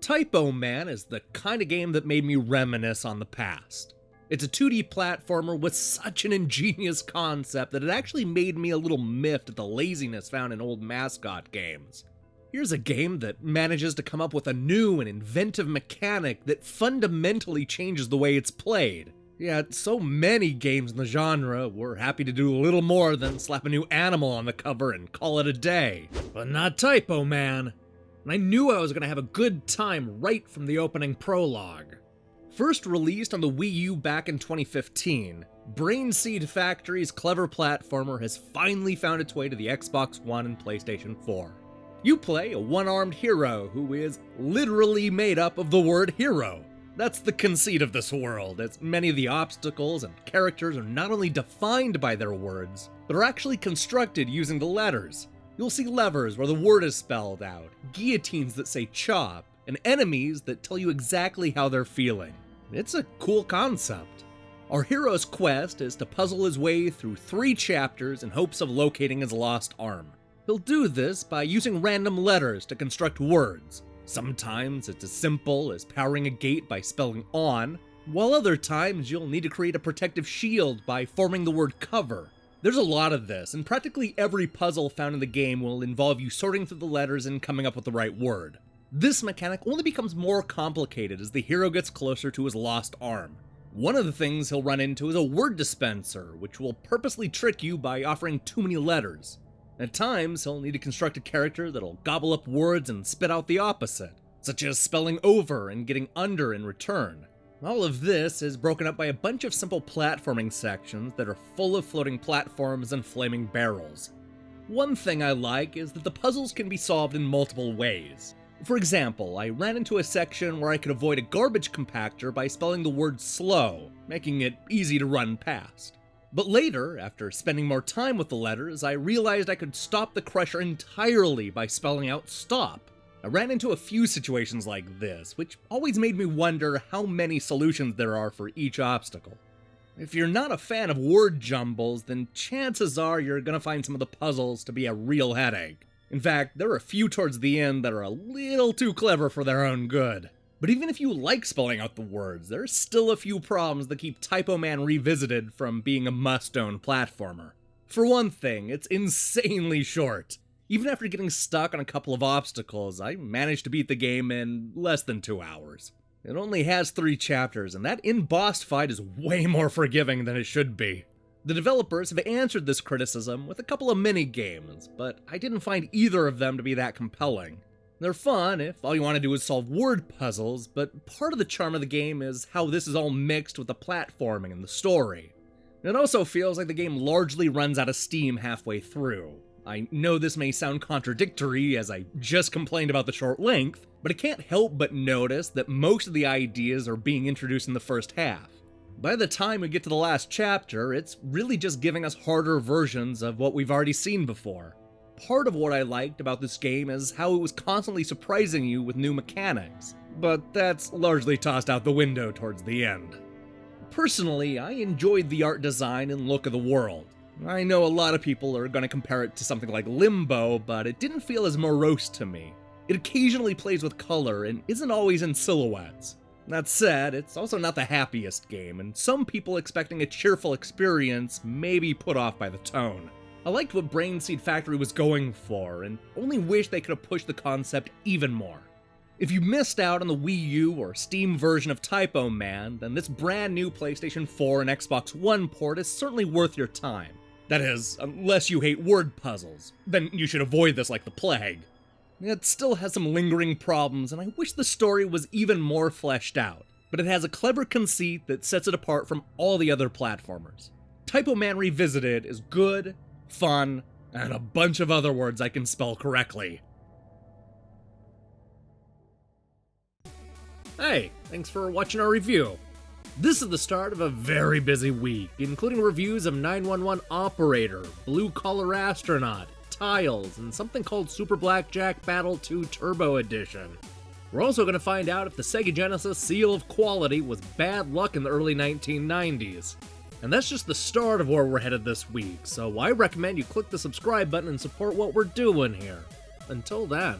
Typo Man is the kind of game that made me reminisce on the past. It's a 2D platformer with such an ingenious concept that it actually made me a little miffed at the laziness found in old mascot games. Here's a game that manages to come up with a new and inventive mechanic that fundamentally changes the way it's played. Yet, so many games in the genre were happy to do a little more than slap a new animal on the cover and call it a day. But not Typo Man. And I knew I was going to have a good time right from the opening prologue. First released on the Wii U back in 2015, Brain Seed Factory's clever platformer has finally found its way to the Xbox One and PlayStation 4. You play a one-armed hero who is literally made up of the word hero. That's the conceit of this world, as many of the obstacles and characters are not only defined by their words, but are actually constructed using the letters. You'll see levers where the word is spelled out, guillotines that say chop, and enemies that tell you exactly how they're feeling. It's a cool concept. Our hero's quest is to puzzle his way through 3 chapters in hopes of locating his lost arm. He'll do this by using random letters to construct words. Sometimes it's as simple as powering a gate by spelling on, while other times you'll need to create a protective shield by forming the word cover. There's a lot of this, and practically every puzzle found in the game will involve you sorting through the letters and coming up with the right word. This mechanic only becomes more complicated as the hero gets closer to his lost arm. One of the things he'll run into is a word dispenser, which will purposely trick you by offering too many letters. At times, he'll need to construct a character that'll gobble up words and spit out the opposite, such as spelling over and getting under in return. All of this is broken up by a bunch of simple platforming sections that are full of floating platforms and flaming barrels. One thing I like is that the puzzles can be solved in multiple ways. For example, I ran into a section where I could avoid a garbage compactor by spelling the word slow, making it easy to run past. But later, after spending more time with the letters, I realized I could stop the crusher entirely by spelling out stop. I ran into a few situations like this, which always made me wonder how many solutions there are for each obstacle. If you're not a fan of word jumbles, then chances are you're gonna find some of the puzzles to be a real headache. In fact, there are a few towards the end that are a little too clever for their own good. But even if you like spelling out the words, there's still a few problems that keep Typo Man Revisited from being a must-own platformer. For one thing, it's insanely short. Even after getting stuck on a couple of obstacles, I managed to beat the game in less than 2 hours. It only has 3 chapters, and that in-boss fight is way more forgiving than it should be. The developers have answered this criticism with a couple of mini-games, but I didn't find either of them to be that compelling. They're fun if all you want to do is solve word puzzles, but part of the charm of the game is how this is all mixed with the platforming and the story. It also feels like the game largely runs out of steam halfway through. I know this may sound contradictory as I just complained about the short length, but I can't help but notice that most of the ideas are being introduced in the first half. By the time we get to the last chapter, it's really just giving us harder versions of what we've already seen before. Part of what I liked about this game is how it was constantly surprising you with new mechanics, but that's largely tossed out the window towards the end. Personally, I enjoyed the art design and look of the world. I know a lot of people are going to compare it to something like Limbo, but it didn't feel as morose to me. It occasionally plays with color and isn't always in silhouettes. That said, it's also not the happiest game, and some people expecting a cheerful experience may be put off by the tone. I liked what Brain Seed Factory was going for, and only wish they could have pushed the concept even more. If you missed out on the Wii U or Steam version of Typo Man, then this brand new PlayStation 4 and Xbox One port is certainly worth your time. That is, unless you hate word puzzles, then you should avoid this like the plague. It still has some lingering problems, and I wish the story was even more fleshed out, but it has a clever conceit that sets it apart from all the other platformers. Typo Man Revisited is good, fun, and a bunch of other words I can spell correctly. Hey, thanks for watching our review. This is the start of a very busy week, including reviews of 911 Operator, Blue Collar Astronaut, Tiles, and something called Super Blackjack Battle 2 Turbo Edition. We're also going to find out if the Sega Genesis seal of quality was bad luck in the early 1990s. And that's just the start of where we're headed this week, so I recommend you click the subscribe button and support what we're doing here. Until then.